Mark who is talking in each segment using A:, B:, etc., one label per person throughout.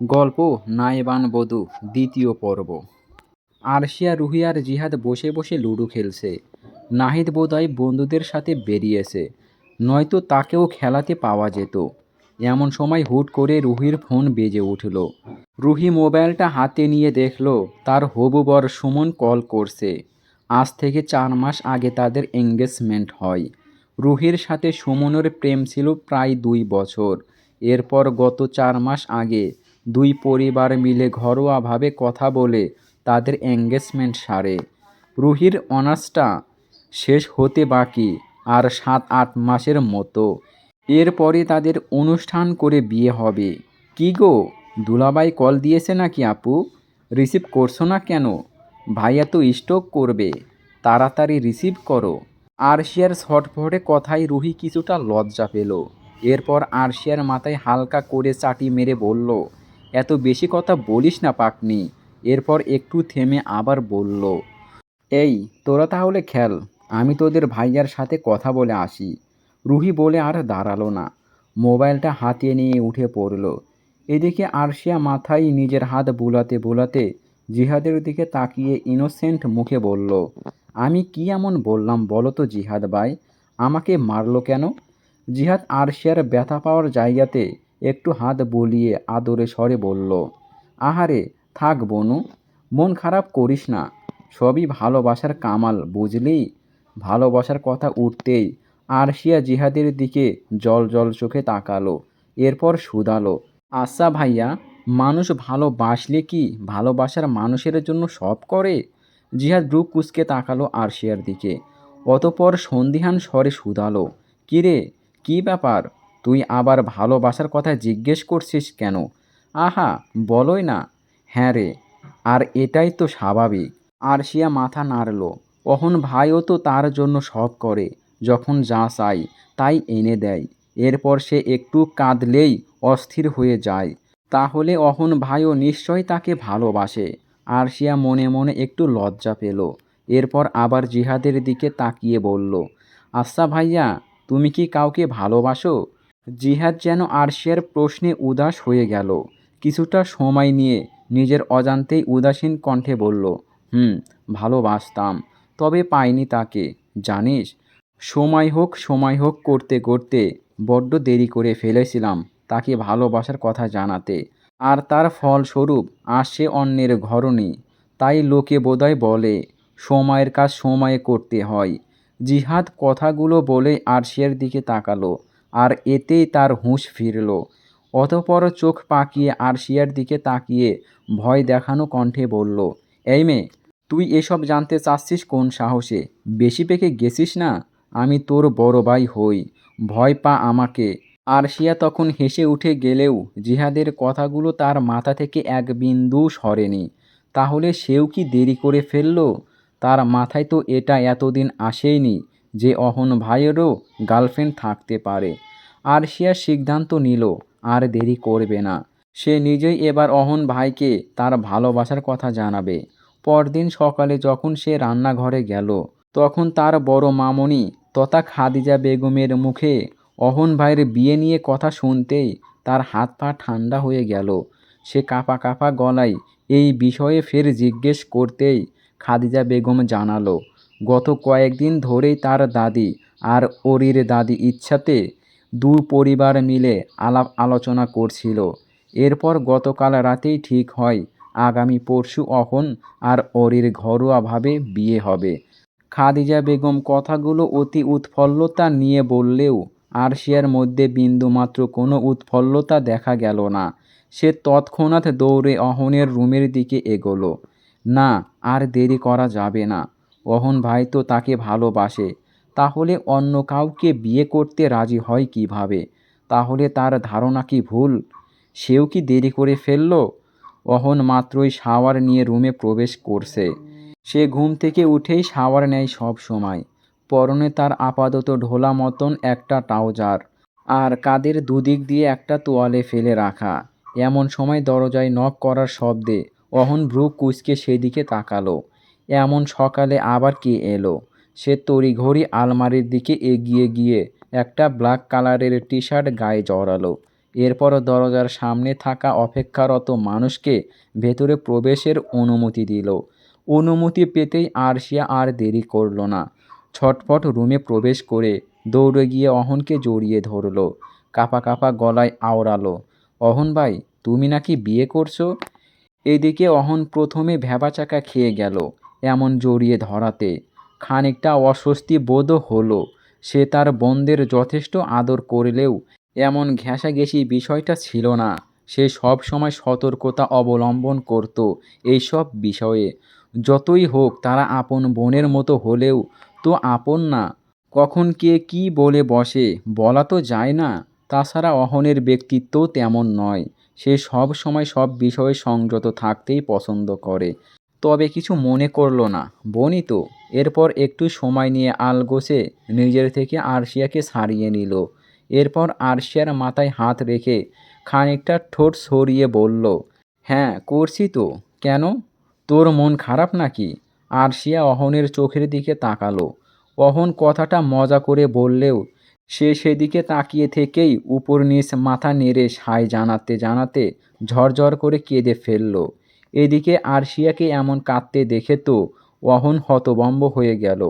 A: গল্প নাইবান বধূ দ্বিতীয় পর্ব। আরশিয়া, রুহি আর জিহাদ বসে বসে লুডো খেলছে। নাহিদ বোধহয় বন্ধুদের সাথে বেরিয়েছে, নয়তো তাকেও খেলাতে পাওয়া যেত। এমন সময় হুট করে রুহির ফোন বেজে উঠল। রুহি মোবাইলটা হাতে নিয়ে দেখল তার হবু বর সুমন কল করছে। আজ থেকে 4 মাস আগে তাদের এঙ্গেজমেন্ট হয়। রুহির সাথে সুমনের প্রেম ছিল প্রায় 2 বছর। এরপর গত 4 মাস আগে দুই পরিবার মিলে ঘরোয়াভাবে কথা বলে তাদের এঙ্গেজমেন্ট সারে। রুহির অনার্সটা শেষ হতে বাকি আর 7-8 মাসের মতো। এরপরে তাদের অনুষ্ঠান করে বিয়ে হবে। কি গো, দুলাভাই কল দিয়েছে নাকি আপু? রিসিভ করছো না কেন? ভাইয়া তো স্ট্রোক করবে, তাড়াতাড়ি রিসিভ করো। আরশিয়ার ছটফটে কথায় রুহি কিছুটা লজ্জা পেল। এরপর আরশিয়ার মাথায় হালকা করে চাটি মেরে বলল, এত বেশি কথা বলিস না পাকনি। এরপর একটু থেমে আবার বলল, এই তোরা তাহলে খেল, আমি তোদের ভাইয়ার সাথে কথা বলে আসি। রুহি বলে আর দাঁড়ালো না, মোবাইলটা হাতিয়ে নিয়ে উঠে পড়ল। এদিকে আরশিয়া মাথায় নিজের হাত বুলাতে বুলাতে জিহাদের দিকে তাকিয়ে ইনোসেন্ট মুখে বলল, আমি কি এমন বললাম বলো তো জিহাদ ভাই, আমাকে মারলো কেন? জিহাদ আরশিয়ার ব্যথা পাওয়ার জায়গাতে একটু হাত বুলিয়ে আদরে স্বরে বলল, আহারে থাক বনু, মন খারাপ করিস না, সবই ভালোবাসার কামাল বুঝলি। ভালোবাসার কথা উঠতেই আরশিয়া জিহাদের দিকে জল জল চোখে তাকালো। এরপর শুধালো, আচ্ছা ভাইয়া, মানুষ ভালোবাসলে কি ভালোবাসার মানুষের জন্য সব করে? জিহাদ ব্রু কুঁচকে তাকালো আরশিয়ার দিকে। অতপর সন্দিহান স্বরে শুধালো, কিরে, কি ব্যাপার? তুই আবার ভালোবাসার কথা জিজ্ঞেস করছিস কেন? আহা, বলোই না। হ্যাঁ রে, আর এটাই তো স্বাভাবিক। আরশিয়া মাথা নাড়ল। অহন ভাইও তো তার জন্য সব করে, যখন যা চাই তাই এনে দেয়। এরপর সে একটু কাঁদলেই অস্থির হয়ে যায়। তাহলে অহন ভাইও নিশ্চয় তাকে ভালোবাসে। আরশিয়া মনে মনে একটু লজ্জা পেল। এরপর আবার জিহাদের দিকে তাকিয়ে বলল, আচ্ছা ভাইয়া, তুমি কি কাউকে ভালোবাসো? জিহাদ যেন আরশিয়ার প্রশ্নে উদাস হয়ে গেল। কিছুটা সময় নিয়ে নিজের অজান্তেই উদাসীন কণ্ঠে বলল, ভালোবাসতাম, তবে পাইনি তাকে, জানিস। সময় হোক করতে করতে বড্ড দেরি করে ফেলেছিলাম তাকে ভালোবাসার কথা জানাতে। আর তার ফলস্বরূপ আসছে অন্যের ঘরণী। তাই লোকে বোধহয় বলে, সময়ের কাজ সময়ে করতে হয়। জিহাদ কথাগুলো বলে আরশিয়ার দিকে তাকালো, আর এতেই তার হুঁশ ফিরল। অতঃপর চোখ পাকিয়ে আরশিয়ার দিকে তাকিয়ে ভয় দেখানো কণ্ঠে বলল, এই মেয়ে, তুই এসব জানতে চাচ্ছিস কোন সাহসে? বেশি পেকে গেছিস না? আমি তোর বড় ভাই হই, ভয় পা আমাকে। আরশিয়া তখন হেসে উঠে গেলেও জিহাদের কথাগুলো তার মাথা থেকে এক বিন্দুও সরেনি। তাহলে সেও কি দেরি করে ফেলল? তার মাথায় তো এটা এতদিন আসেইনি যে অহন ভাইয়েরও গার্লফ্রেন্ড থাকতে পারে। আরশিয়া সিদ্ধান্ত নিল আর দেরি করবে না। সে নিজেই এবার অহন ভাইকে তার ভালোবাসার কথা জানাবে। পরদিন সকালে যখন সে রান্নাঘরে গেল, তখন তার বড় মামনি তথা খাদিজা বেগমের মুখে অহন ভাইয়ের বিয়ে নিয়ে কথা শুনতেই তার হাত পা ঠান্ডা হয়ে গেল। সে কাঁপা কাঁপা গলায় এই বিষয়ে ফের জিজ্ঞেস করতেই খাদিজা বেগম জানালো, গত কয়েকদিন ধরেই তার দাদি আর ওরির দাদি ইচ্ছাতে দু পরিবার মিলে আলাপ আলোচনা করছিল। এরপর গতকাল রাতেই ঠিক হয় আগামী পরশু অহন আর ওরির ঘরোয়াভাবে বিয়ে হবে। খাদিজা বেগম কথাগুলো অতি উৎফুল্লতা নিয়ে বললেও আরশিয়ার মধ্যে বিন্দুমাত্র কোনো উৎফুল্লতা দেখা গেল না। সে তৎক্ষণাৎ দৌড়ে অহনের রুমের দিকে এগোলো। না, আর দেরি করা যাবে না। অহন ভাই তো তাকে ভালোবাসে, তাহলে অন্য কাউকে বিয়ে করতে রাজি হয় কিভাবে? তাহলে তার ধারণা কি ভুল? সেও কি দেরি করে ফেলল? অহন মাত্রই শাওয়ার নিয়ে রুমে প্রবেশ করছে। সে ঘুম থেকে উঠেই শাওয়ার নেয় সব সময়। পরনে তার আপাতত ঢোলা মতন একটা ট্রাউজার, আর কাঁধের দুদিক দিয়ে একটা তোয়ালে ফেলে রাখা। এমন সময় দরজায় নক করার শব্দে অহন ভ্রু কুঁচকে সেদিকে তাকালো। এমন সকালে আবার কে এলো? সে তড়িঘড়ি আলমারির দিকে এগিয়ে গিয়ে একটা ব্ল্যাক কালারের টি শার্ট গায়ে জড়ালো। এরপর দরজার সামনে থাকা অপেক্ষারত মানুষকে ভেতরে প্রবেশের অনুমতি দিল। অনুমতি পেতেই আরশিয়া আর দেরি করল না। ছটফট রুমে প্রবেশ করে দৌড়ে গিয়ে অহনকে জড়িয়ে ধরল। কাঁপা কাঁপা গলায় আওড়ালো, অহন ভাই, তুমি নাকি বিয়ে করছো? এদিকে অহন প্রথমে ভ্যাবাচাকা খেয়ে গেল এমন জড়িয়ে ধরাতে। খানিকটা অস্বস্তি বোধও হলো। সে তার বোনদের যথেষ্ট আদর করলেও এমন ঘেঁষাঘেঁষি বিষয়টা ছিল না। সে সব সময় সতর্কতা অবলম্বন করত এইসব বিষয়ে। যতই হোক তারা আপন বোনের মতো হলেও তো আপন না। কখন কে কী বলে বসে বলা তো যায় না। তাছাড়া অহনের ব্যক্তিত্বও তেমন নয়। সে সব সময় সব বিষয়ে সংযত থাকতেই পছন্দ করে। তবে কিছু মনে করল না, বোনই তো। এরপর একটু সময় নিয়ে আলগোছে নিজের থেকে আরশিয়াকে ছাড়িয়ে নিল। এরপর আরশিয়ার মাথায় হাত রেখে খানিকটা ঠোঁট সরিয়ে বলল, হ্যাঁ করছি তো। কেন, তোর মন খারাপ নাকি? আরশিয়া অহনের চোখের দিকে তাকালো। অহন কথাটা মজা করে বললেও সে সেদিকে তাকিয়ে থেকেই উপর নিচ মাথা নেড়ে সায় জানাতে জানাতে ঝরঝর করে কেঁদে ফেলল। এদিকে আরশিয়াকে এমন কাঁদতে দেখে তো অহন হতভম্ব হয়ে গেল।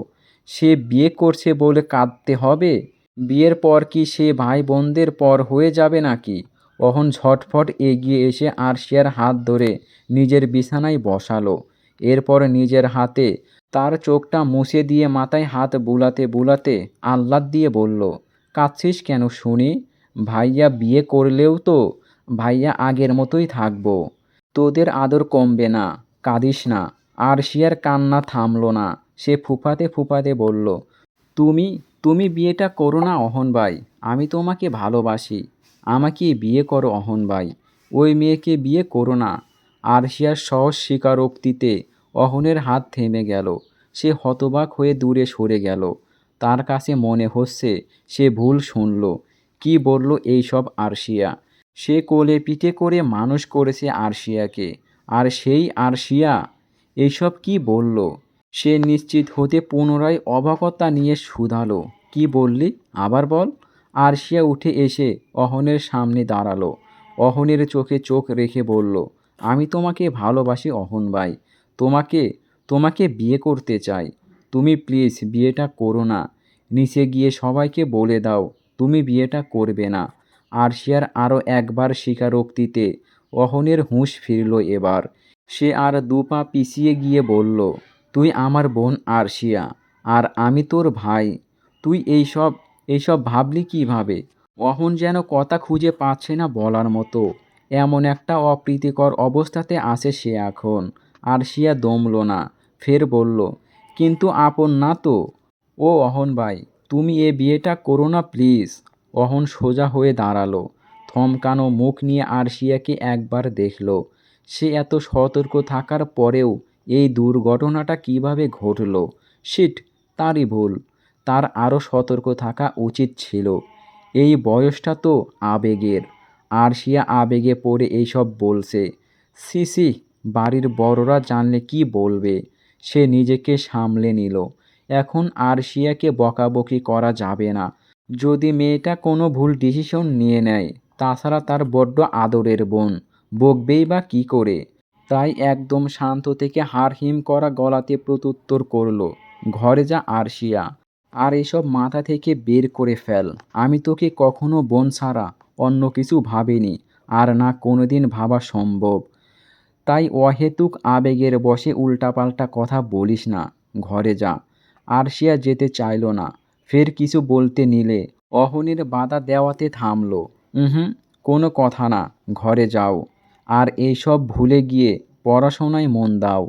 A: সে বিয়ে করছে বলে কাঁদতে হবে? বিয়ের পর কি সে ভাই বোনদের পর হয়ে যাবে নাকি? অহন ঝটফট এগিয়ে এসে আরশিয়ার হাত ধরে নিজের বিছানায় বসালো। এরপর নিজের হাতে তার চোখটা মুছে দিয়ে মাথায় হাত বুলাতে বুলাতে আহ্লাদ দিয়ে বলল, কাঁদছিস কেন শুনি? ভাইয়া বিয়ে করলেও তো ভাইয়া আগের মতোই থাকবো। তোদের আদর কমবে না, কাঁদিস না। আরশিয়ার কান্না থামল না। সে ফুঁপাতে ফুঁপাতে বলল, তুমি তুমি বিয়েটা করো না অহন ভাই। আমি তোমাকে ভালোবাসি। আমাকে বিয়ে করো অহন ভাই। ওই মেয়েকে বিয়ে করো না। আরশিয়ার সহজ স্বীকারোক্তিতে অহনের হাত থেমে গেল। সে হতবাক হয়ে দূরে সরে গেল। তার কাছে মনে হচ্ছে সে ভুল শুনল। কি বলল এইসব আরশিয়া? সে কোলে পিঠে করে মানুষ করেছে আরশিয়াকে, আর সেই আরশিয়া এইসব কি বলল? সে নিশ্চিত হতে পুনরায় অবাকতা নিয়ে শুধালো, কি বললি, আবার বল। আরশিয়া উঠে এসে অহনের সামনে দাঁড়ালো। অহনের চোখে চোখ রেখে বলল, আমি তোমাকে ভালোবাসি অহন ভাই। তোমাকে তোমাকে বিয়ে করতে চাই। তুমি প্লিজ বিয়েটা করো না। নিচে গিয়ে সবাইকে বলে দাও তুমি বিয়েটা করবে না। আরশিয়ার আরও একবার স্বীকারোক্তিতে অহনের হুঁশ ফিরল এবার। সে আর দুপা পিছিয়ে গিয়ে বলল, তুই আমার বোন আরশিয়া, আর আমি তোর ভাই। তুই এইসব ভাবলি কিভাবে? অহন যেন কথা খুঁজে পাচ্ছে না বলার মতো। এমন একটা অপ্রীতিকর অবস্থাতে আছে সে এখন। আরশিয়া দমল না, ফের বলল, কিন্তু আপন না তো। ও অহন ভাই, তুমি এ বিয়েটা করো না প্লিজ। অহন সোজা হয়ে দাঁড়ালো। থমকানো মুখ নিয়ে আরশিয়াকে একবার দেখল। সে এত সতর্ক থাকার পরেও এই দুর্ঘটনাটা কিভাবে ঘটল? শিট, তারই ভুল। তার আরও সতর্ক থাকা উচিত ছিল। এই বয়সটা তো আবেগের। আরশিয়া আবেগে পড়ে এইসব বলছে। ছি ছি, বাড়ির বড়রা জানলে কি বলবে? সে নিজেকে সামলে নিল। এখন আরশিয়াকে বকাবকি করা যাবে না। যদি মেয়েটা কোনো ভুল ডিসিশন নিয়ে নেয়, তাছাড়া তার বড্ড আদরের বোন, বকবেই বা কী করে? তাই একদম শান্ত থেকে হাড়হিম করা গলাতে প্রত্যুত্তর করল, ঘরে যা আরশিয়া, আর এসব মাথা থেকে বের করে ফেল। আমি তোকে কখনো বোন ছাড়া অন্য কিছু ভাবিনি, আর না কোনোদিন ভাবা সম্ভব। তাই অহেতুক আবেগের বশে উল্টাপাল্টা কথা বলিস না, ঘরে যা। আরশিয়া যেতে চাইল না। ফের কিছু বলতে নিলে অহনের বাধা দেওয়াতে থামল। হুম, কোনো কথা না, ঘরে যাও। আর এইসব ভুলে গিয়ে পড়াশোনায় মন দাও।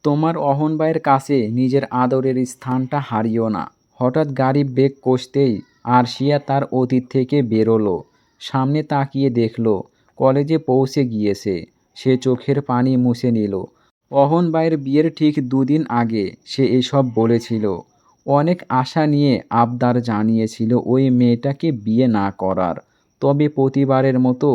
A: তোমার অহন ভাইয়ের কাছে নিজের আদরের স্থানটা হারিও না। হঠাৎ গাড়ি ব্রেক কষতেই আরশিয়া তার অতীত থেকে বেরোলো। সামনে তাকিয়ে দেখল কলেজে পৌঁছে গিয়েছে। সে চোখের পানি মুছে নিল। অহন ভাইয়ের বিয়ের ঠিক 2 দিন আগে সে এসব বলেছিল। অনেক আশা নিয়ে আবদার জানিয়েছিল ওই মেয়েটাকে বিয়ে না করার। তবে প্রতিবারের মতো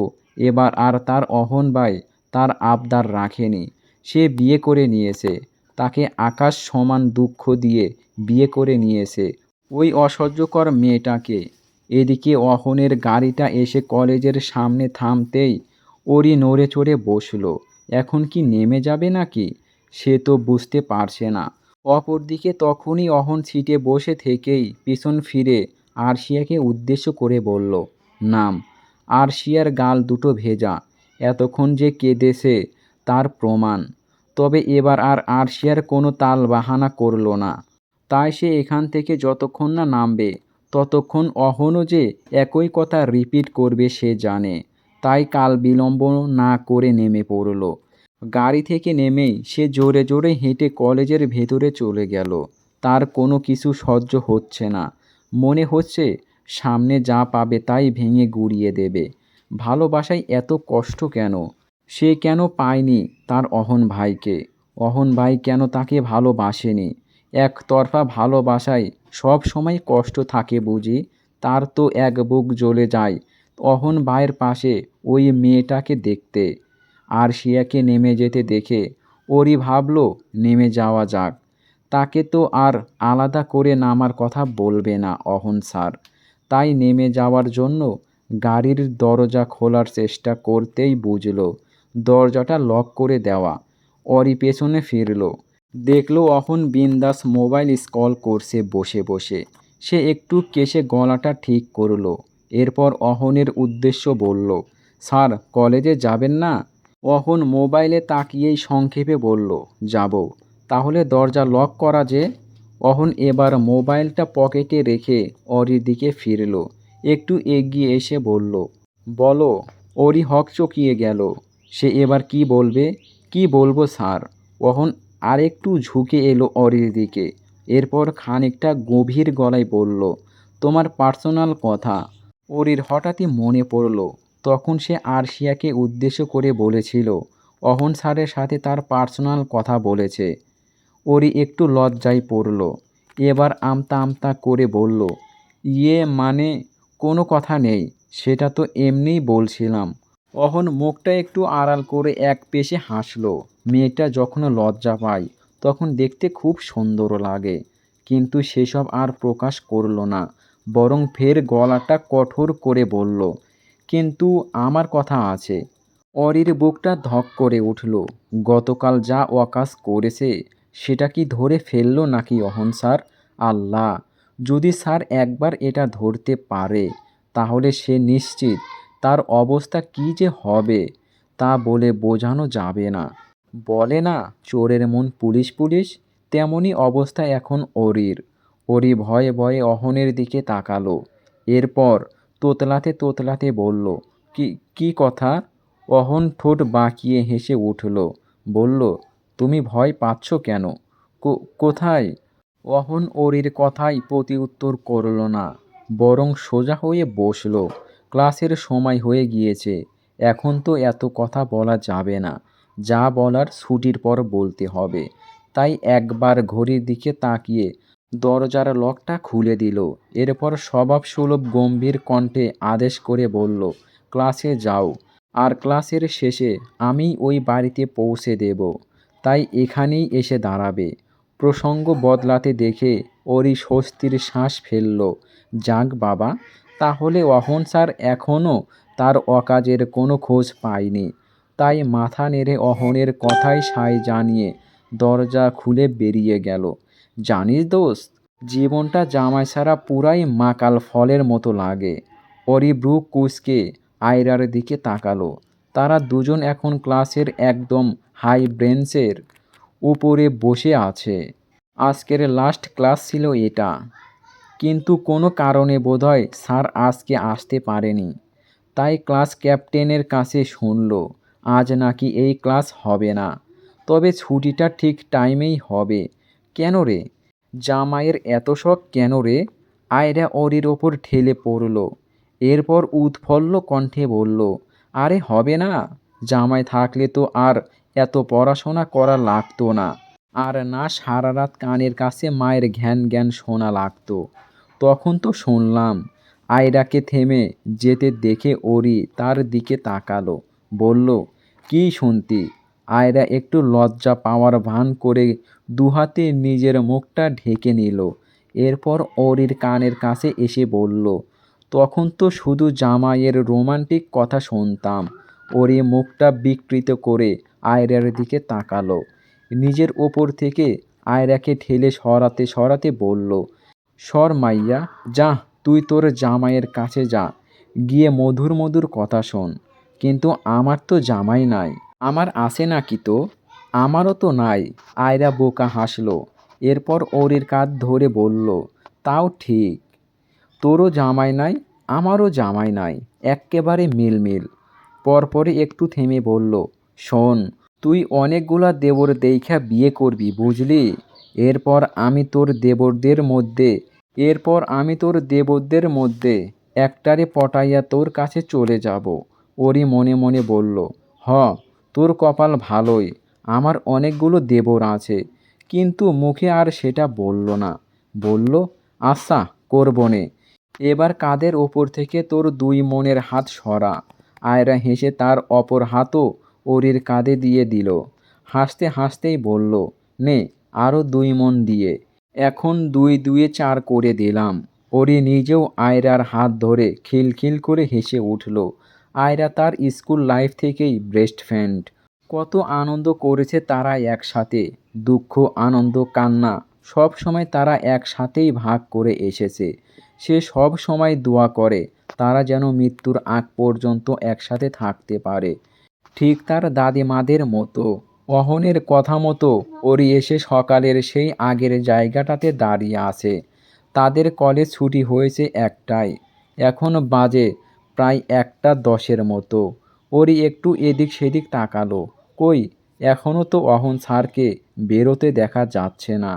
A: এবার আর তার অহন ভাই তার আবদার রাখেনি। সে বিয়ে করে নিয়েছে। তাকে আকাশ সমান দুঃখ দিয়ে বিয়ে করে নিয়েছে ওই অসহ্যকর মেয়েটাকে। এদিকে অহনের গাড়িটা এসে কলেজের সামনে থামতেই ওরই নড়ে চড়ে বসল। এখন কি নেমে যাবে নাকি সে তো বুঝতে পারছে না। অপরদিকে তখনই অহন সিটে বসে থেকেই পিছন ফিরে আরশিয়াকে উদ্দেশ্য করে বলল, নাম। আরশিয়ার গাল দুটো ভেজা, এতক্ষণ যে কেঁদেছে তার প্রমাণ। তবে এবার আর আরশিয়ার কোনো তাল বাহানা করল না। তাই সে এখান থেকে যতক্ষণ না নামবে ততক্ষণ অহনও যে একই কথা রিপিট করবে সে জানে। তাই কাল বিলম্ব না করে নেমে পড়ল। গাড়ি থেকে নেমেই সে জোরে জোরে হেঁটে কলেজের ভেতরে চলে গেল। তার কোনো কিছু সহ্য হচ্ছে না। মনে হচ্ছে সামনে যা পাবে তাই ভেঙে গুঁড়িয়ে দেবে। ভালোবাসায় এত কষ্ট কেন? সে কেন পায়নি তার অহন ভাইকে? অহন ভাই কেন তাকে ভালোবাসেনি? একতরফা ভালোবাসায় সব সময় কষ্ট থাকে বুঝি? তার তো এক বুক জ্বলে যায় অহন ভাইয়ের পাশে ওই মেয়েটাকে দেখতে। আরশিয়াকে নেমে যেতে দেখে ওরই ভাবল নেমে যাওয়া যাক। তাকে তো আর আলাদা করে নামার কথা বলবে না অহন স্যার। তাই নেমে যাওয়ার জন্য গাড়ির দরজা খোলার চেষ্টা করতেই বুঝল দরজাটা লক করে দেওয়া। অরি পেছনে ফিরল, দেখল অহন বিন্দাস মোবাইল স্ক্রল করছে বসে বসে। সে একটু কেশে গলাটা ঠিক করল, এরপর অহনের উদ্দেশ্য বলল, স্যার কলেজে যাবেন না? অহন মোবাইলে তাকিয়েই সংক্ষেপে বলল, যাব। তাহলে দরজা লক করা যে। অহন এবার মোবাইলটা পকেটে রেখে অরির দিকে ফিরল, একটু এগিয়ে এসে বলল, বলো। অরি হকচকিয়ে গেল। সে এবার কি বলবে? কি বলবো স্যার? অহন আরেকটু ঝুঁকে এলো অরির দিকে, এরপর খানিকটা গভীর গলায় বলল, তোমার পার্সোনাল কথা। অরির হঠাৎই মনে পড়ল তখন সে আরশিয়াকে উদ্দেশ্য করে বলেছিল অহন স্যারের সাথে তার পার্সোনাল কথা বলেছে। ওরই একটু লজ্জায় পড়ল। এবার আমতা আমতা করে বলল, ইয়ে মানে কোনো কথা নেই, সেটা তো এমনিই বলছিলাম। অহন মুখটা একটু আড়াল করে এক পেশে হাসল। মেয়েটা যখন লজ্জা পায় তখন দেখতে খুব সুন্দর লাগে। কিন্তু সেসব আর প্রকাশ করল না, বরং ফের গলাটা কঠোর করে বলল, কিন্তু আমার কথা আছে। অরির বুকটা ধক করে উঠল। গতকাল যা অকাজ করেছে সেটা কি ধরে ফেললো নাকি অহন স্যার? আল্লাহ, যদি স্যার একবার এটা ধরতে পারে তাহলে সে নিশ্চিত তার অবস্থা কী যে হবে তা বলে বোঝানো যাবে না। বলে না চোরের মন পুলিশ পুলিশ, তেমনই অবস্থা এখন অরির। অরি ভয়ে ভয়ে অহনের দিকে তাকালো, এরপর তোতলাতে তোতলাতে বলল, কি কি কথা? অহন ঠোঁট বাঁকিয়ে হেসে উঠল, বলল, তুমি ভয় পাচ্ছ কেন? কোথায়? অহন অরির কথায় প্রতিউত্তর করল না, বরং সোজা হয়ে বসল। ক্লাসের সময় হয়ে গিয়েছে, এখন তো এত কথা বলা যাবে না। যা বলার ছুটির পর বলতে হবে। তাই একবার ঘড়ির দিকে তাকিয়ে দরজার লকটা খুলে দিল। এরপর স্বভাবসুলভ গম্ভীর কণ্ঠে আদেশ করে বলল, ক্লাসে যাও। আর ক্লাসের শেষে আমি ওই বাড়িতে পৌঁছে দেব, তাই এখানেই এসে দাঁড়াবে। প্রসঙ্গ বদলাতে দেখে ওরই স্বস্তির শ্বাস ফেলল। যাক বাবা, তাহলে অহন স্যার এখনও তার অকাজের কোনো খোঁজ পায়নি। তাই মাথা নেড়ে অহনের কথায় সায় জানিয়ে দরজা খুলে বেরিয়ে গেল। জানিস দোস্ত, জীবনটা জামাই ছাড়া পুরাই মাকাল ফলের মতো লাগে। অরি ব্রু কুঁচকে আয়রার দিকে তাকালো। তারা দুজন এখন ক্লাসের একদম হাই বেঞ্চের উপরে বসে আছে। আজকের লাস্ট ক্লাস ছিল এটা, কিন্তু কোনো কারণে বোধহয় স্যার আজকে আসতে পারেনি। তাই ক্লাস ক্যাপ্টেনের কাছে শুনল আজ নাকি এই ক্লাস হবে না, তবে ছুটিটা ঠিক টাইমেই হবে। কেন রে? জামাইয়ের এত শখ কেন রে? আয়রা অরির ওপর ঠেলে পড়ল। এরপর উৎফুল্ল কণ্ঠে বলল, আরে হবে না, জামাই থাকলে তো আর এত পড়াশোনা করা লাগতো না, আর না সারা রাত কানের কাছে মায়ের ঘ্যান জ্ঞান শোনা লাগতো। তখন তো শুনলাম। আয়রাকে থেমে যেতে দেখে অরি তার দিকে তাকালো, বলল, কি শুনতি? আয়রা একটু লজ্জা পাওয়ার ভান করে দুহাতে নিজের মুখটা ঢেকে নিল। এরপর অরির কানের কাছে এসে বলল, তখন তো শুধু জামাইয়ের রোমান্টিক কথা শুনতাম। ওর এই মুখটা বিকৃত করে আয়রার দিকে তাকালো। নিজের ওপর থেকে আয়রাকে ঠেলে সরাতে সরাতে বলল, সর মাইয়া, যা তুই তোর জামাইয়ের কাছে যা, গিয়ে মধুর মধুর কথা শোন। কিন্তু আমার তো জামাই নাই। আমার আছে নাকি তো? আমারও তো নাই। আয়রা বোকা হাসলো। এরপর ওরির কাঁধ ধরে বলল, তাও ঠিক, তোরও জামাই নাই, আমারও জামাই নাই, এক্কেবারে মিলমিল। পরপরই একটু থেমে বলল, শোন, তুই অনেকগুলা দেবর দেইখা বিয়ে করবি বুঝলি। এরপর আমি তোর দেবরদের মধ্যে একটারে পটাইয়া তোর কাছে চলে যাব। ওরই মনে মনে বলল, হ, তোর কপাল ভালোই, আমার অনেকগুলো দেবর আছে। কিন্তু মুখে আর সেটা বলল না। বলল, আচ্ছা, করবনে। এবার কাঁধের ওপর থেকে তোর দুই মনের হাত সরা। আয়রা হেসে তার অপর হাতও ওরির কাঁধে দিয়ে দিল। হাসতে হাসতেই বলল, নে, আরও 2 মণ দিয়ে। এখন 2 2-এ 4 করে দিলাম। ওরি নিজেও আয়রার হাত ধরে খিলখিল করে হেসে উঠল। আয়রা তার স্কুল লাইফ থেকেই বেস্ট ফ্রেন্ড। কত আনন্দ করেছে তারা একসাথে। দুঃখ, আনন্দ, কান্না সব সময় তারা একসাথেই ভাগ করে এসেছে। সে সব সময় দোয়া করে তারা যেন মৃত্যুর আগ পর্যন্ত একসাথে থাকতে পারে। ঠিক তার দাদিমাদের মতো। অহনের কথা মতো ওরি এসে সকালের সেই আগের জায়গাটাতে দাঁড়িয়ে আছে। তাদের কলেজ ছুটি হয়েছে 1টায়। এখন বাজে প্রায় 1টা 10-এর মতো। ওরি একটু এদিক সেদিক তাকালো। কই, এখনও তো অহন স্যারকে বেরোতে দেখা যাচ্ছে না।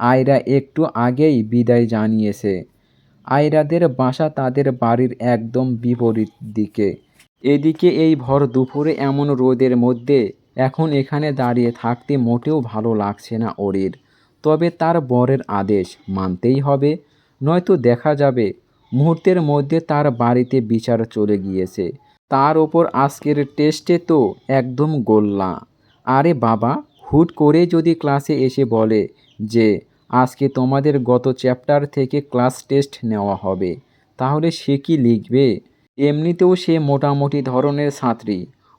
A: আয়রা একটু আগেই বিদায় জানিয়েছে। আয়রাদের বাসা তাদের বাড়ির একদম বিপরীত দিকে। এদিকে এই ভর দুপুরে এমন রোদের মধ্যে এখন এখানে দাঁড়িয়ে থাকতে মোটেও ভালো লাগছে না ওরির। তবে তার বরের আদেশ মানতেই হবে, নয়তো দেখা যাবে মুহূর্তের মধ্যে তার বাড়িতে বিচার চলে গিয়েছে। তার ওপর আজকের টেস্টে তো একদম গোল্লা। আরে বাবা, হুট করে যদি ক্লাসে এসে বলে যে আজকে তোমাদের গত চ্যাপ্টার থেকে ক্লাস টেস্ট নেওয়া হবে, তাহলে সে কি লিখবে? এমনিতেও সে মোটামুটি ধরনের ছাত্রী,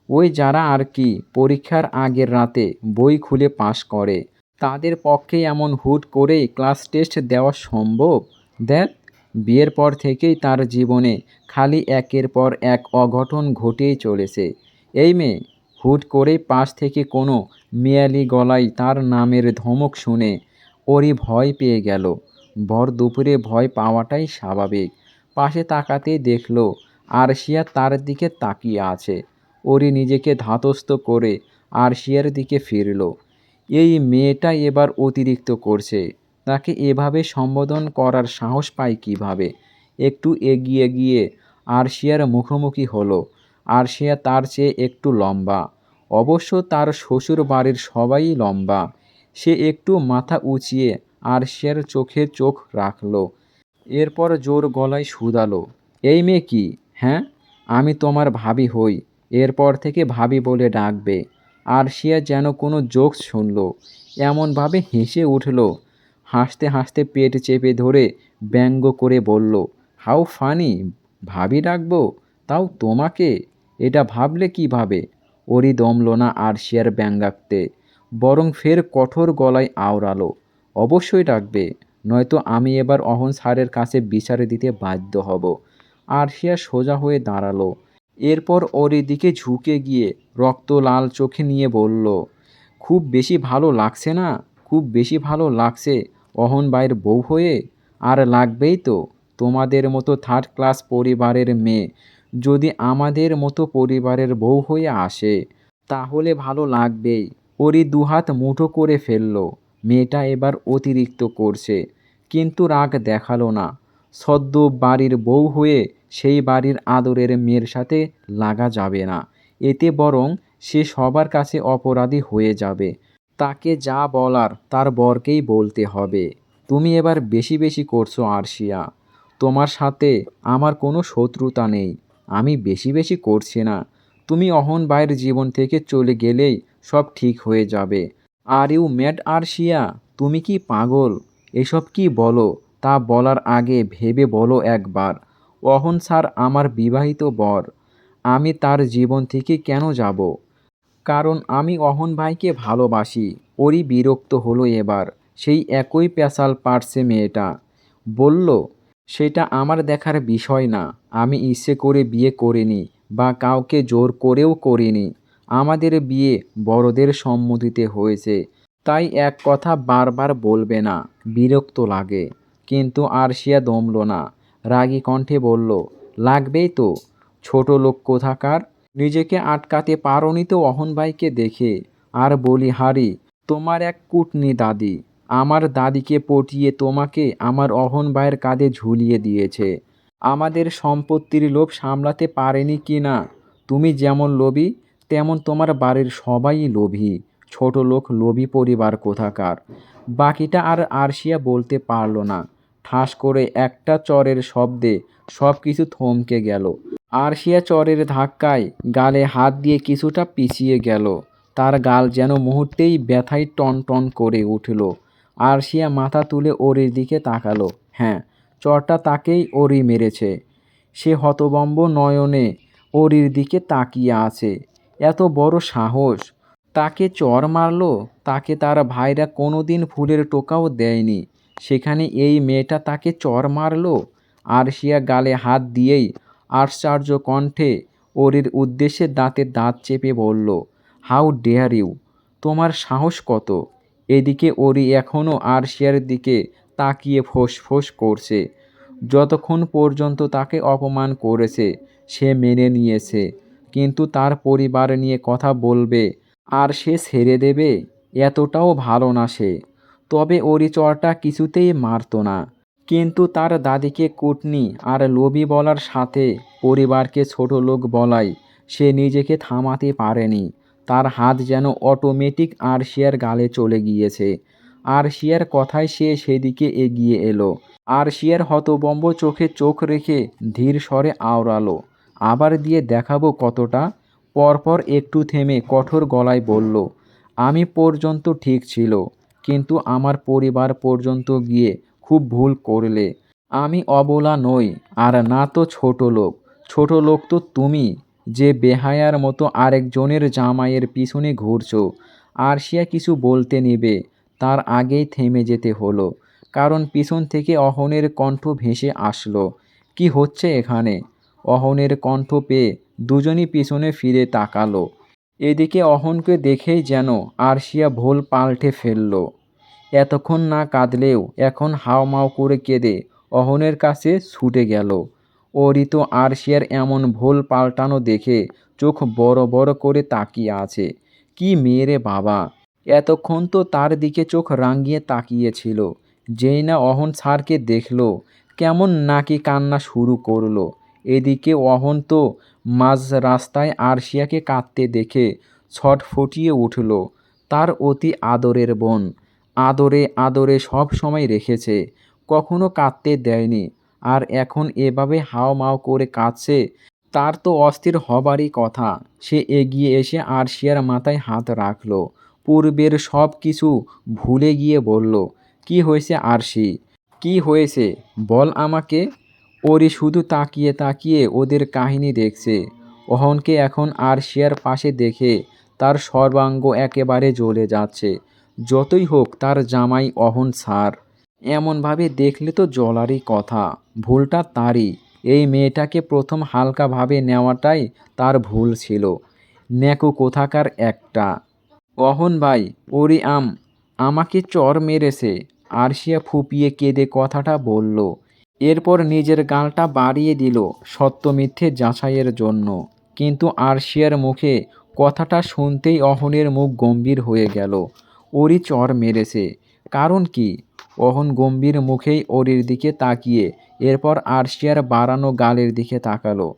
A: ওই যারা আর কি পরীক্ষার আগের রাতে বই খুলে পাস করে, তাদের পক্ষে এমন হুট করেই ক্লাস টেস্ট দেওয়া সম্ভব? দেখ, বিয়ের পর থেকেই তার জীবনে খালি একের পর এক অঘটন ঘটেই চলেছে। এই মেয়ে হুট করেই পাশ থেকে কোনো মেয়ালি গলায় তার নামের ধমক শুনে ওরই ভয় পেয়ে গেল। ভর দুপুরে ভয় পাওয়াটাই স্বাভাবিক। পাশে তাকাতেই দেখল আরশিয়া তার দিকে তাকিয়ে আছে। ওরি নিজেকে ধাতস্থ করে আরশিয়ার দিকে ফিরল। এই মেয়েটা এবার অতিরিক্ত করছে। তাকে এভাবে সম্বোধন করার সাহস পায় কিভাবে? একটু এগিয়ে গিয়ে আরশিয়ার মুখোমুখি হলো। আরশিয়া তার চেয়ে একটু লম্বা। অবশ্য তার শ্বশুর বাড়ির সবাই লম্বা। সে একটু মাথা উঁচিয়ে আরশিয়ার চোখে চোখ রাখল। এরপর জোর গলায় শুধালো, এই মেয়ে কি? হ্যাঁ, আমি তোমার ভাবি হই, এরপর থেকে ভাবি বলে ডাকবে। আরশিয়া যেন কোনো জোকস শুনল, এমনভাবে হেসে উঠল। হাসতে হাসতে পেট চেপে ধরে ব্যঙ্গ করে বলল, হাউ ফানি, ভাবি ডাকবো, তাও তোমাকে? এটা ভাবলে কিভাবে? ওরই দমল না আরশিয়ার ব্যঙ্গাক্তে, বরং ফের কঠোর গলায় আওড়ালো, অবশ্যই ডাকবে, নয়তো আমি এবার অহন স্যারের কাছে বিচার দিতে বাধ্য হব। আরশিয়া সোজা হয়ে দাঁড়ালো। এরপর ওর দিকে ঝুঁকে গিয়ে রক্ত লাল চোখে নিয়ে বলল, খুব বেশি ভালো লাগছে না? খুব বেশি ভালো লাগছে অহন ভাইয়ের বউ হয়ে? আর লাগবেই তো। তোমাদের মতো 3rd ক্লাস পরিবারের মেয়ে যদি আমাদের মতো পরিবারের বউ হয়ে আসে, তাহলে ভালো লাগবেই। ওরই দুহাত মুঠো করে ফেলল। মেয়েটা এবার অতিরিক্ত করছে, কিন্তু রাগ দেখালো না। সদ্য বাড়ির বউ হয়ে সেই বাড়ির আদরের মেয়ের সাথে লাগা যাবে না। এতে বরং সে সবার কাছে অপরাধী হয়ে যাবে। তাকে যা বলার তার বরকেই বলতে হবে। তুমি এবার বেশি বেশি করছো আরশিয়া। তোমার সাথে আমার কোনো শত্রুতা নেই। আমি বেশি বেশি করছি না। তুমি অহন ভাইয়ের জীবন থেকে চলে গেলেই সব ঠিক হয়ে যাবে। Are you mad Arshia? তুমি কি পাগল? এসব কি বলো তা বলার আগে ভেবে বলো একবার। অহন স্যার আমার বিবাহিত বর। আমি তার জীবন থেকে কেন যাব? কারণ আমি অহন ভাইকে ভালোবাসি। ওরই বিরক্ত হলো এবার। সেই একই পেঁচাল পাড়ছে মেয়েটা। বলল, সেটা আমার দেখার বিষয় না। আমি ইচ্ছে করে বিয়ে করিনি বা কাউকে জোর করেও করিনি। আমাদের বিয়ে বড়দের সম্মতিতে হয়েছে। তাই এক কথা বারবার বলবে না, বিরক্ত লাগে। কিন্তু আরশিয়া দমল না। রাগী কণ্ঠে বলল, লাগবেই তো, ছোট লোক কোথাকার। নিজেকে আটকাতে পারোনি তো অহন ভাইকে দেখে। আর বলিহারি, তোমার এক কুটনি দাদি। আমার দাদিকে পটিয়ে তোমাকে আমার অহন ভাইয়ের কাঁধে ঝুলিয়ে দিয়েছে। আমাদের সম্পত্তির লোভ সামলাতে পারেনি কি না? তুমি যেমন লোভী, তেমন তোমার বাড়ির সবাই লোভী। ছোট লোক লোভী পরিবার কোথাকার। বাকিটা আর আরশিয়া বলতে পারল না। ঠাস করে একটা চরের শব্দে সব কিছু থমকে গেল। আরশিয়া চরের ধাক্কায় গালে হাত দিয়ে কিছুটা পিছিয়ে গেল। তার গাল যেন মুহূর্তেই ব্যথায় টনটন করে উঠল। আরশিয়া মাথা তুলে ওরির দিকে তাকালো। হ্যাঁ, চরটা তাকেই ওরি মেরেছে। সে হতবম্ব নয়নে ওরির দিকে তাকিয়ে আছে। এত বড় সাহস! তাকে চর মারল! তাকে তার ভাইরা কোনোদিন ফুলের টোকাও দেয়নি, সেখানে এই মেয়েটা তাকে চর মারল! আরশিয়া গালে হাত দিয়েই আশ্চর্য কণ্ঠে ওরির উদ্দেশ্যে দাঁতে দাঁত চেপে বলল, হাউ ডেয়ার ইউ! তোমার সাহস কত? এদিকে ওরি এখনও আরশিয়ার দিকে তাকিয়ে ফোঁস-ফোঁস করছে। যতক্ষণ পর্যন্ত তাকে অপমান করেছে সে মেনে নিয়েছে, কিন্তু তার পরিবার নিয়ে কথা বলবে আর সে ছেড়ে দেবে? এতটাও ভালো না সে। তবে ওরি চরটা কিছুতেই মারত না। কিন্তু তার দাদিকে কুটনি আর লোভী বলার সাথে পরিবারকে ছোট লোক বলায় সে নিজেকে থামাতে পারেনি। তার হাত যেন অটোমেটিক আরশিয়ার গালে চলে গিয়েছে। আরশিয়ার কথায় সে সেদিকে এগিয়ে এলো। আরশিয়ার হতবম্ব চোখে চোখ রেখে ধীর স্বরে আওড়ালো, আবার দিয়ে দেখাবো কতটা। পরপর একটু থেমে কঠোর গলায় বলল, আমি পর্যন্ত ঠিক ছিল, কিন্তু আমার পরিবার পর্যন্ত গিয়ে খুব ভুল করলে। আমি অবলা নই, আর না তো ছোট লোক। ছোট লোক তো তুমি, যে বেহায়ার মতো আরেকজনের জামাইয়ের পিছনে ঘুরছো। আরশিয়া কিছু বলতে নিবে, তার আগেই থেমে যেতে হলো, কারণ পিছন থেকে অহনের কণ্ঠ ভেসে আসলো। কি হচ্ছে এখানে? অহনের কণ্ঠ পেয়ে দুজনই পিছনে ফিরে তাকালো। এদিকে অহনকে দেখেই যেন আরশিয়া ভোল পাল্টে ফেলল। এতক্ষণ না কাঁদলেও এখন হাউমাউ করে কেঁদে অহনের কাছে ছুটে গেল। ওরই তো আরশিয়ার এমন ভোল পাল্টানো দেখে চোখ বড় বড় করে তাকিয়ে আছে। কি মেয়ে রে বাবা! এতক্ষণ তো তার দিকে চোখ রাঙিয়ে তাকিয়েছিল। যেই না অহন স্যারকে দেখল, কেমন নাকি কান্না শুরু করলো। এদিকে অহন তো মাঝ রাস্তায় আরশিয়াকে কাঁদতে দেখে ছটফটিয়ে উঠল। তার অতি আদরের বোন, আদরে আদরে সব সময় রেখেছে, কখনো কাঁদতে দেয়নি, আর এখন এভাবে হাউমাউ করে কাঁদছে। তার তো অস্থির হবারই কথা। সে এগিয়ে এসে আরশিয়ার মাথায় হাত রাখল। পূর্বের সব কিছু ভুলে গিয়ে বলল, কি হয়েছে আরশি? কি হয়েছে বল আমাকে। ওরি শুধু তাকিয়ে তাকিয়ে ওদের কাহিনী দেখছে। অহনকে এখন আরশিয়ার পাশে দেখে তার সর্বাঙ্গ একেবারে জ্বলে যাচ্ছে। যতই হোক তার জামাই অহন স্যার, এমনভাবে দেখলে তো জ্বলারই কথা। ভুলটা তারই। এই মেয়েটাকে প্রথম হালকাভাবে নেওয়াটাই তার ভুল ছিল। নেকু কোথাকার একটা। অহন ভাই, ওরি আমাকে চর মেরেছে। আরশিয়া ফুঁপিয়ে কেঁদে কথাটা বলল। এরপর নিজের গালটা বাড়িয়ে দিল সত্য মিথ্যে যাচাইয়ের জন্য। কিন্তু আরশিয়ার মুখে কথাটা শুনতেই অহনের মুখ গম্ভীর হয়ে গেল। ওরি চর মেরেছে, কারণ কি? অহন গম্ভীর মুখেই ওরির দিকে তাকিয়ে এরপর আরশিয়ার বাড়ানো গালের দিকে তাকালো।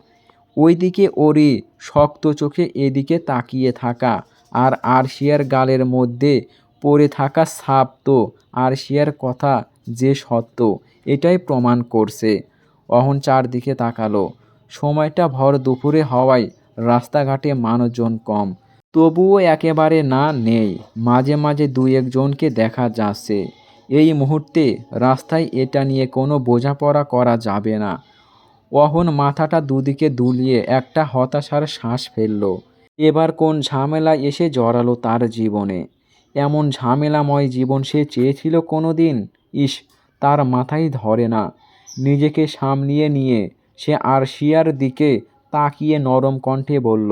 A: ওইদিকে ওরি শক্ত চোখে এদিকে তাকিয়ে থাকা, আর আরশিয়ার গালের মধ্যে পড়ে থাকা ছাপ তো আরশিয়ার কথা যে সত্য এটাই প্রমাণ করছে। অহন চারদিকে তাকালো। সময়টা ভর দুপুরে হওয়ায় রাস্তাঘাটে মানুষজন কম, তবুও একেবারে না নেই, মাঝে মাঝে দুই একজনকে দেখা যাচ্ছে। এই মুহূর্তে রাস্তায় এটা নিয়ে কোনো বোঝাপড়া করা যাবে না। অহন মাথাটা দুদিকে দুলিয়ে একটা হতাশার শ্বাস ফেলল। এবার কোন ঝামেলা এসে জড়ালো তার জীবনে? এমন ঝামেলাময় জীবন সে চেয়েছিল কোনো দিন? ইস, তার মাথায় ধরে না। নিজেকে সামলিয়ে নিয়ে সে আরশিয়ার দিকে তাকিয়ে নরম কণ্ঠে বলল,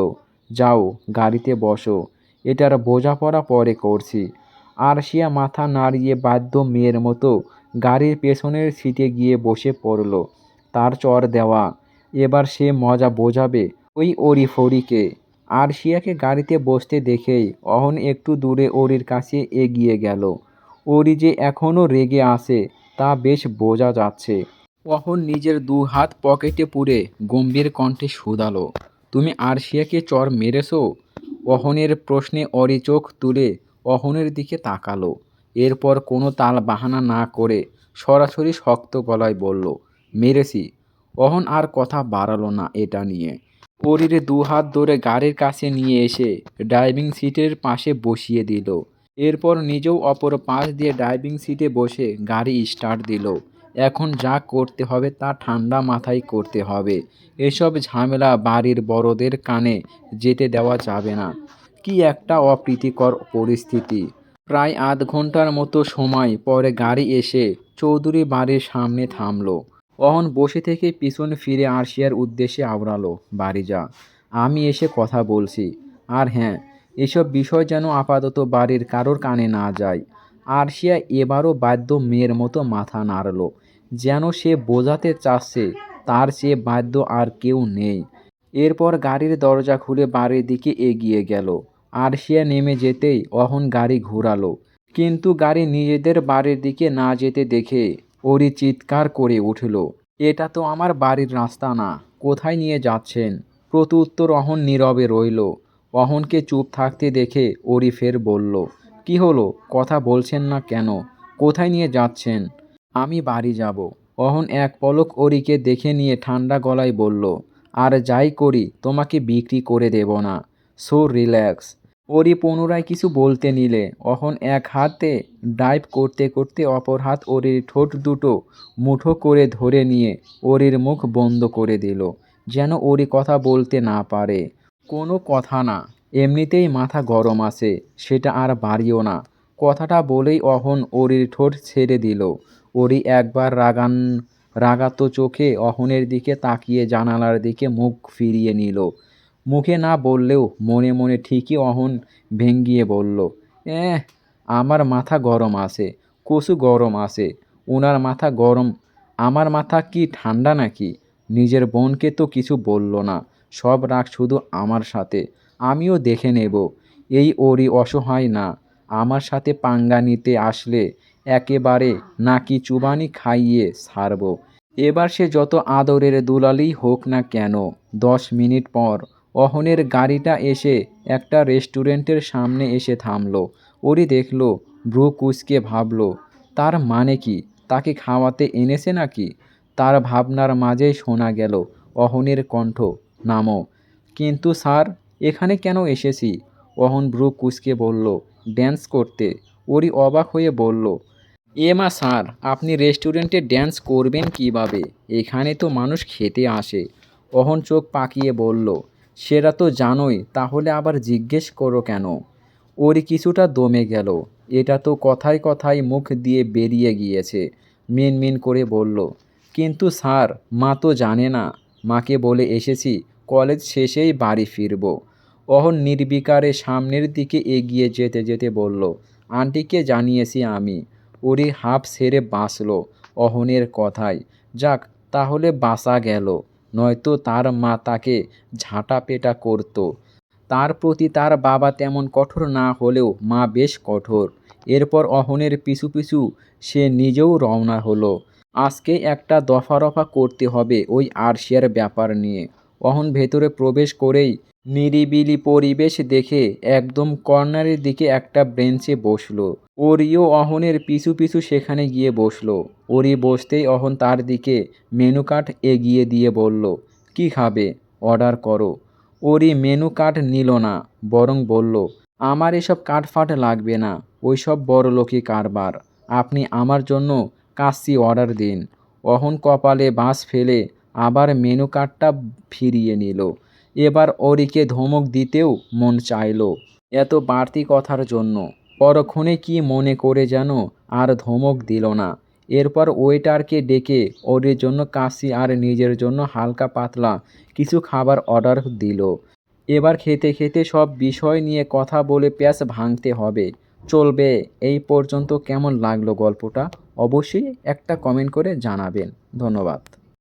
A: যাও, গাড়িতে বসো, এটার বোঝাপড়া পরে করছি। আরশিয়া মাথা নাড়িয়ে বাধ্য মেয়ের মতো গাড়ির পেছনের সিটে গিয়ে বসে পড়ল। তার চর দেওয়া, এবার সে মজা বোঝাবে ওই ওরি ফড়িকে। আরশিয়াকে গাড়িতে বসতে দেখেই অহন একটু দূরে ওরির কাছে এগিয়ে গেল। ওরি যে এখনও রেগে আছে তা বেশ বোঝা যাচ্ছে। অহন নিজের দু হাত পকেটে পুরে গম্ভীর কণ্ঠে শুধালো, তুমি আরশিয়াকে চর মেরেছো? অহনের প্রশ্নে অরি চোখ তুলে অহনের দিকে তাকালো। এরপর কোনো তাল বাহানা না করে সরাসরি শক্ত গলায় বলল, মেরেছি। অহন আর কথা বাড়ালো না এটা নিয়ে। অরির দু হাত ধরে গাড়ির কাছে নিয়ে এসে ড্রাইভিং সিটের পাশে বসিয়ে দিল। এরপর নিজেও অপর পাশ দিয়ে ড্রাইভিং সিটে বসে গাড়ি স্টার্ট দিল। এখন যা করতে হবে তা ঠান্ডা মাথায় করতে হবে। এসব ঝামেলা বাড়ির বড়দের কানে যেতে দেওয়া যাবে না। কি একটা অপ্রীতিকর পরিস্থিতি। প্রায় আধ ঘন্টার মতো সময় পরে গাড়ি এসে চৌধুরী বাড়ির সামনে থামলো। অহন বসে থেকে পিছন ফিরে আরশিয়ার উদ্দেশ্যে আওড়ালো, বাড়ি যা, আমি এসে কথা বলছি। আর হ্যাঁ, এসব বিষয় যেন আপাতত বাড়ির কারোর কানে না যায়। আরশিয়া এবারও বাধ্য মেয়ের মতো মাথা নাড়ল, যেন সে বোঝাতে চাচ্ছে তার চেয়ে বাধ্য আর কেউ নেই। এরপর গাড়ির দরজা খুলে বাড়ির দিকে এগিয়ে গেল। আরশিয়া নেমে যেতেই অহন গাড়ি ঘোরালো। কিন্তু গাড়ি নিজেদের বাড়ির দিকে না যেতে দেখে ওরি চিৎকার করে উঠল, এটা তো আমার বাড়ির রাস্তা না, কোথায় নিয়ে যাচ্ছেন? প্রত্যুত্তর অহন নীরবে রইল। অহনকে চুপ থাকতে দেখে ওরি ফের বলল, কি হলো, কথা বলছেন না কেন? কোথায় নিয়ে যাচ্ছেন? আমি বাড়ি যাব। অহন এক পলক ওরিকে দেখে নিয়ে ঠান্ডা গলায় বলল, আর যাই করি তোমাকে বিক্রি করে দেব না। So relax. ওরি পুনরায় কিছু বলতে নিলে অহন এক হাতে ড্রাইভ করতে করতে অপর হাত ওরির ঠোঁট দুটো মুঠো করে ধরে নিয়ে ওরির মুখ বন্ধ করে দিল, যেন ওরি কথা বলতে না পারে। কোনো কথা না, এমনিতেই মাথা গরম আছে, সেটা আর বাড়িও না। কথাটা বলেই অহন ওরির ঠোঁট ছেড়ে দিল। ওরি একবার রাগাত চোখে অহনের দিকে তাকিয়ে জানালার দিকে মুখ ফিরিয়ে নিল। মুখে না বললেও মনে মনে ঠিকই অহন ভেঙ্গিয়ে বলল, এহ, আমার মাথা গরম আছে, কচু গরম আছে। ওনার মাথা গরম, আমার মাথা কি ঠান্ডা নাকি? নিজের বোনকে তো কিছু বলল না, সব রাগ শুধু আমার সাথে। আমিও দেখে নেব। এই ওরি অসহায় না, আমার সাথে পাঙ্গা নিতে আসলে একেবারে নাকি চুবানি খাইয়ে ছাড়ব। এবার সে যত আদরের দুলালি হোক না কেন। 10 মিনিট পর অহনের গাড়িটা এসে একটা রেস্টুরেন্টের সামনে এসে থামলো। ওরি দেখল, ভ্রু কুঁচকে ভাবল, তার মানে কি তাকে খাওয়াতে এনেছে নাকি? তার ভাবনার মাঝেই শোনা গেল অহনের কণ্ঠ, নামো। কিন্তু স্যার, এখানে কেন এসেছি? অহন ভ্রু কুঁচকে বলল, ড্যান্স করতে। ওরি অবাক হয়ে বলল, এ মা স্যার, আপনি রেস্টুরেন্টে ড্যান্স করবেন কিভাবে? এখানে তো মানুষ খেতে আসে। অহন চোখ পাকিয়ে বলল, সেটা তো জানোই, তাহলে আবার জিজ্ঞেস করো কেন? ওরি কিছুটা দমে গেল। এটা তো কথায় কথায় মুখ দিয়ে বেরিয়ে গিয়েছে। মিনমিন করে বলল, কিন্তু স্যার, মা তো জানে না। মাকে বলে এসেছি কলেজ শেষেই বাড়ি ফিরব। অহন নির্বিকারে সামনের দিকে এগিয়ে যেতে যেতে বলল, আন্টিকে জানিয়েছি আমি। ওরি হাঁপ ছেড়ে বাঁচল অহনের কথায়। যাক, তাহলে বাঁচা গেল, নয়তো তার মা তাকে ঝাঁটাপেটা করত। তার প্রতি তার বাবা তেমন কঠোর না হলেও মা বেশ কঠোর। এরপর অহনের পিছু পিছু সে নিজেও রওনা হলো। আজকে একটা দফারফা করতে হবে ওই আরশিয়ার ব্যাপার নিয়ে। অহন ভেতরে প্রবেশ করেই নিরিবিলি পরিবেশ দেখে একদম কর্নারের দিকে একটা বেঞ্চে বসলো। ওরিও অহনের পিছু পিছু সেখানে গিয়ে বসলো। ওরি বসতেই অহন তার দিকে মেনু কার্ড এগিয়ে দিয়ে বলল, কি খাবে, অর্ডার করো। ওরি মেনু কার্ড নিল না, বরং বলল, আমার এসব কাঠফাট লাগবে না, ওইসব বড়লোকি কারবার। আপনি আমার জন্য কাচ্চি অর্ডার দিন। অহন কপালে বাঁশ ফেলে আবার মেনু কার্ডটা ফিরিয়ে নিল। এবার অরিকে ধমক দিতেও মন চাইল, এত বাড়তি কথার জন্য। পরক্ষণে কি মনে করে যেন আর ধমক দিল না। এরপর ওয়েটারকে ডেকে ওরির জন্য কাশি আর নিজের জন্য হালকা পাতলা কিছু খাবার অর্ডার দিল। এবার খেতে খেতে সব বিষয় নিয়ে কথা বলে প্যাঁচ ভাঙতে হবে। চলবে। এই পর্যন্ত কেমন লাগলো গল্পটা অবশ্যই একটা কমেন্ট করে জানাবেন। ধন্যবাদ।